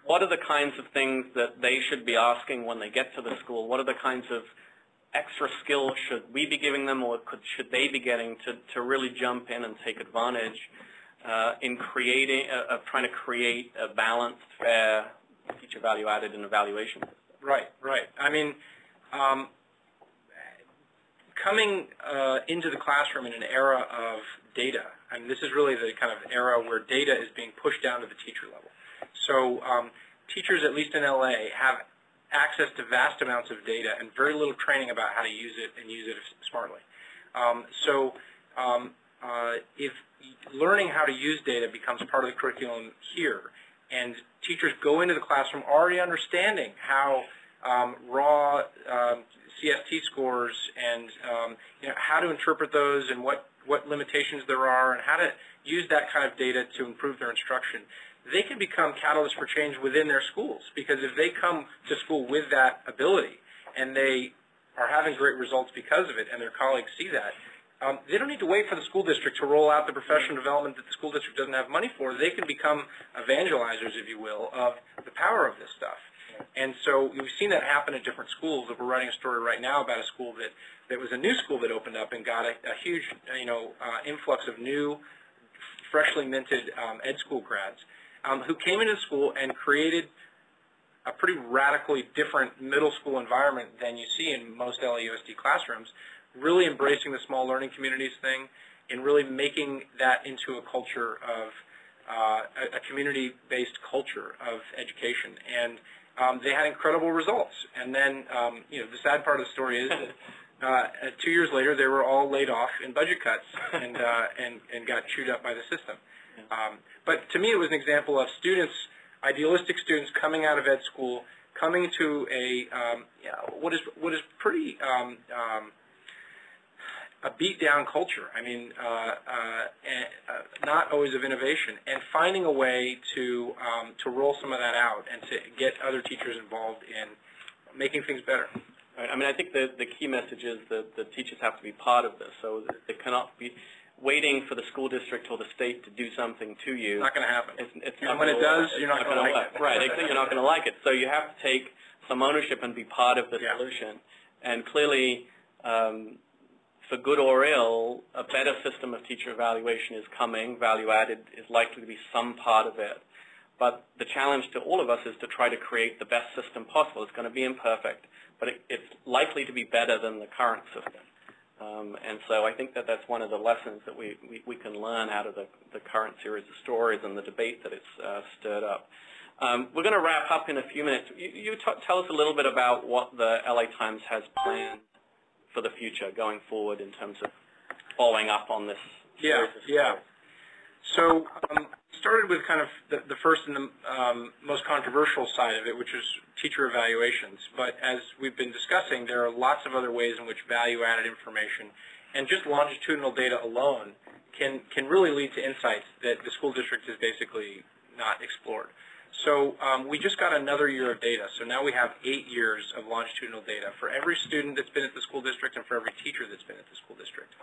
what are the kinds of things that they should be asking when they get to the school? What are the kinds of extra skills should we be giving them, or should they be getting to really jump in and take advantage in trying to create a balanced, fair teacher value added and evaluation system? Right, right. I mean, coming into the classroom in an era of data, I mean, this is really the kind of era where data is being pushed down to the teacher level. So teachers, at least in LA, have access to vast amounts of data and very little training about how to use it and use it smartly. If learning how to use data becomes part of the curriculum here, and teachers go into the classroom already understanding how raw CST scores and how to interpret those and what limitations there are and how to use that kind of data to improve their instruction, they can become catalysts for change within their schools, because if they come to school with that ability and they are having great results because of it and their colleagues see that, they don't need to wait for the school district to roll out the professional development that the school district doesn't have money for. They can become evangelizers, if you will, of the power of this stuff. And so we've seen that happen at different schools. We're writing a story right now about a school that was a new school that opened up and got a huge influx of new, freshly minted ed school grads who came into the school and created a pretty radically different middle school environment than you see in most LA USD classrooms, really embracing the small learning communities thing and really making that into a culture of a community-based culture of education. And they had incredible results. And then, the sad part of the story is that 2 years later, they were all laid off in budget cuts and got chewed up by the system. But to me, it was an example of students, idealistic students coming out of ed school, coming to a what is pretty a beat-down culture. I mean, not always of innovation, and finding a way to roll some of that out and to get other teachers involved in making things better. Right. I mean, I think the key message is that the teachers have to be part of this, so they cannot be waiting for the school district or the state to do something to you. It's not going to happen. It's not and when it does, you're not going to like it. Right, you're not going to like it. So you have to take some ownership and be part of the solution. And clearly, for good or ill, a better system of teacher evaluation is coming. Value added is likely to be some part of it. But the challenge to all of us is to try to create the best system possible. It's going to be imperfect, but it's likely to be better than the current system. And so I think that that's one of the lessons that we can learn out of the current series of stories and the debate that it's stirred up. We're going to wrap up in a few minutes. You tell us a little bit about what the LA Times has planned for the future going forward in terms of following up on this series of stories. So started with kind of the first and the most controversial side of it, which is teacher evaluations. But as we've been discussing, there are lots of other ways in which value-added information and just longitudinal data alone can really lead to insights that the school district has basically not explored. So we just got another year of data. So now we have 8 years of longitudinal data for every student that's been at the school district and for every teacher that's been at the school district.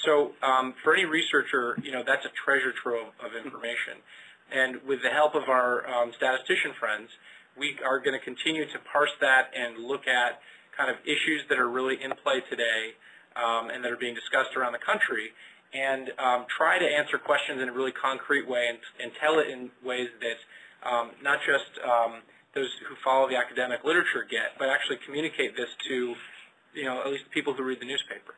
So for any researcher, that's a treasure trove of information. And with the help of our statistician friends, we are going to continue to parse that and look at kind of issues that are really in play today and that are being discussed around the country, and try to answer questions in a really concrete way and tell it in ways that not just those who follow the academic literature get, but actually communicate this to, at least people who read the newspaper.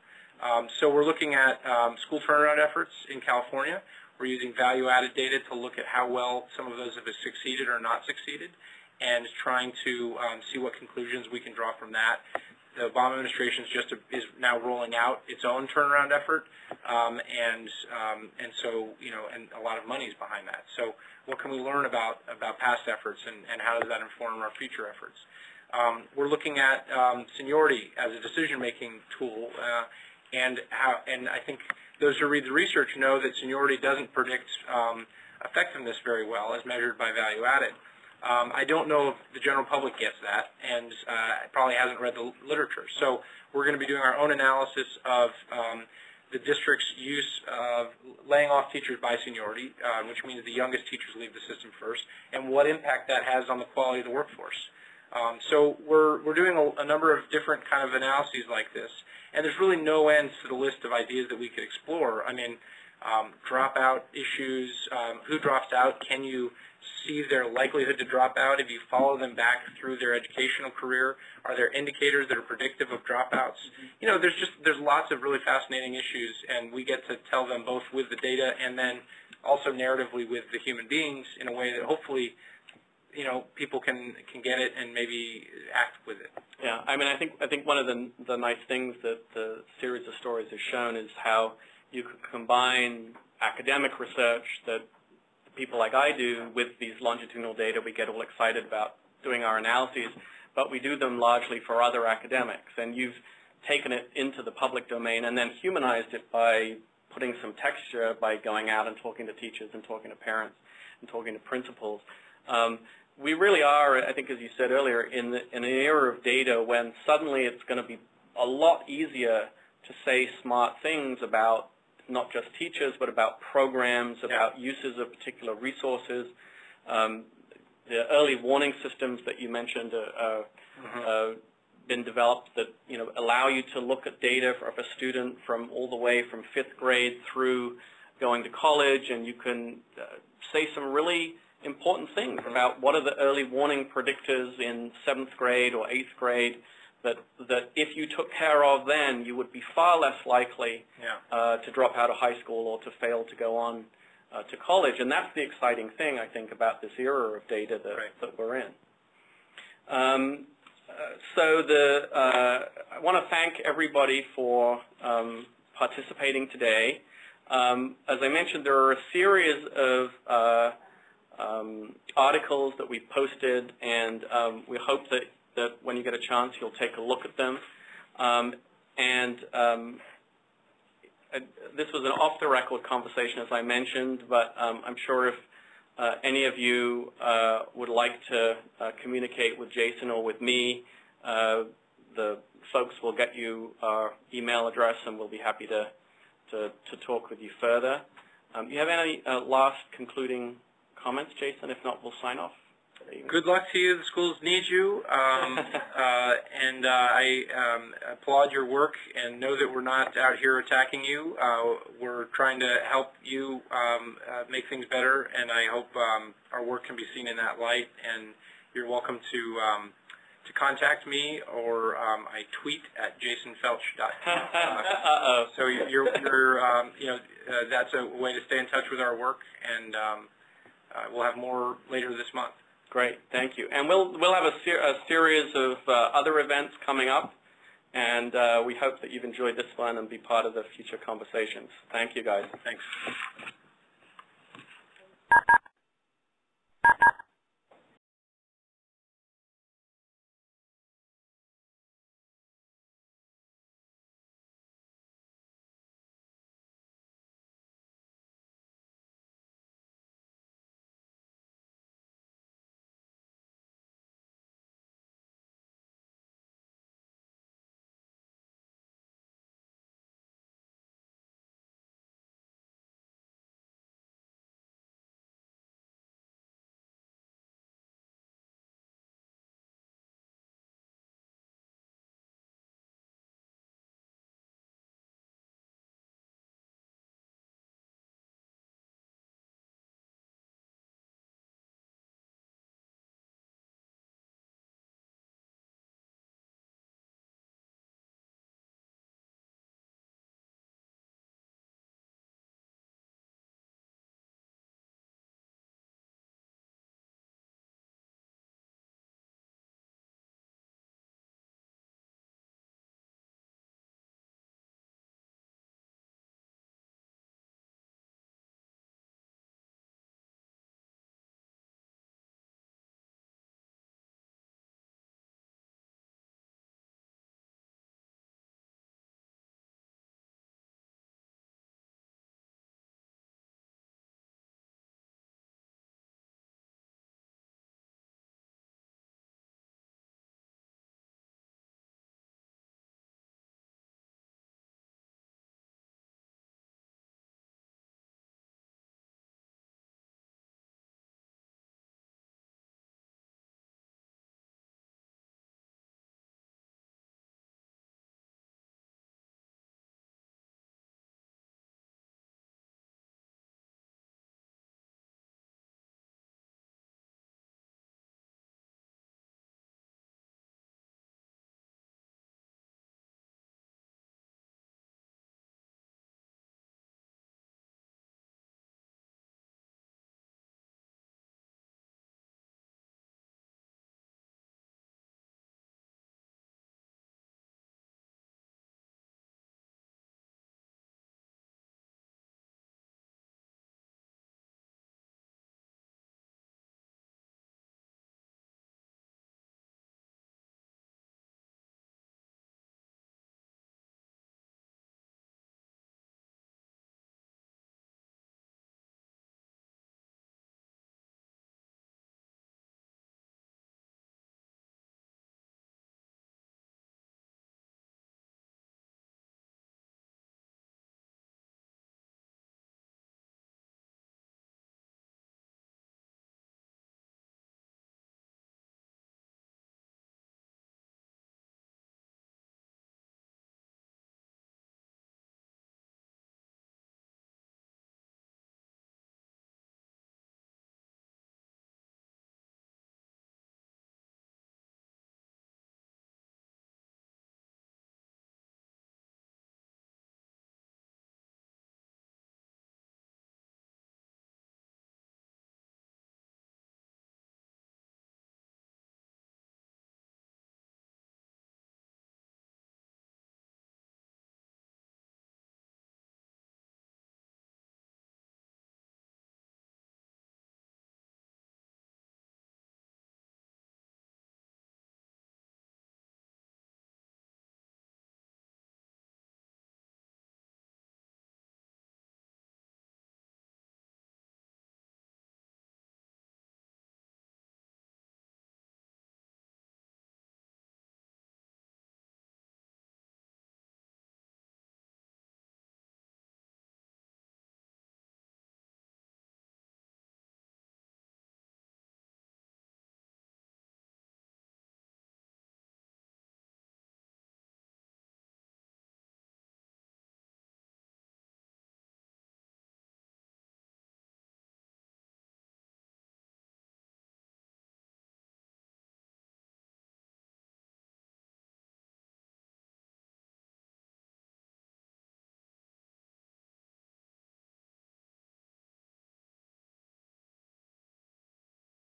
So we're looking at school turnaround efforts in California. We're using value-added data to look at how well some of those have succeeded or not succeeded, and trying to see what conclusions we can draw from that. The Obama administration is now rolling out its own turnaround effort, and so and a lot of money is behind that. So what can we learn about past efforts, and how does that inform our future efforts? We're looking at seniority as a decision-making tool, and I think those who read the research know that seniority doesn't predict effectiveness very well as measured by value added. I don't know if the general public gets that, and probably hasn't read the literature. So we're going to be doing our own analysis of the district's use of laying off teachers by seniority, which means the youngest teachers leave the system first, and what impact that has on the quality of the workforce. So we're doing a number of different kind of analyses like this, and there's really no end to the list of ideas that we could explore. I mean, dropout issues, who drops out, can you see their likelihood to drop out if you follow them back through their educational career? Are there indicators that are predictive of dropouts? You know, there's lots of really fascinating issues, and we get to tell them both with the data and then also narratively with the human beings in a way that hopefully, you know, people can get it and maybe act with it. Yeah, I mean, I think one of the nice things that the series of stories has shown is how you can combine academic research that people like I do with these longitudinal data. We get all excited about doing our analyses, but we do them largely for other academics. And you've taken it into the public domain and then humanized it by putting some texture, by going out and talking to teachers and talking to parents and talking to principals. We really are, I think, as you said earlier, in an era of data when suddenly it's going to be a lot easier to say smart things about not just teachers, but about programs, about uses of particular resources. The early warning systems that you mentioned been developed that, you know, allow you to look at data of a student from all the way from 5th grade through going to college, and you can say some really important things about what are the early warning predictors in 7th grade or 8th grade that if you took care of then, you would be far less likely to drop out of high school or to fail to go on to college. And that's the exciting thing, I think, about this era of data that we're in. I want to thank everybody for participating today. As I mentioned, there are a series of articles that we've posted, and we hope that when you get a chance, you'll take a look at them. This was an off-the-record conversation, as I mentioned, but I'm sure if any of you would like to communicate with Jason or with me, the folks will get you our email address, and we'll be happy to talk with you further. You have any last concluding comments, Jason? If not, we'll sign off. Good luck to you. The schools need you, and I applaud your work and know that we're not out here attacking you. We're trying to help you make things better, and I hope our work can be seen in that light. And you're welcome to contact me, or I tweet at jasonfelch.com. So you know, that's a way to stay in touch with our work, and we'll have more later this month. Great, thank you. And we'll have a series of other events coming up, and we hope that you've enjoyed this one and be part of the future conversations. Thank you, guys. Thanks.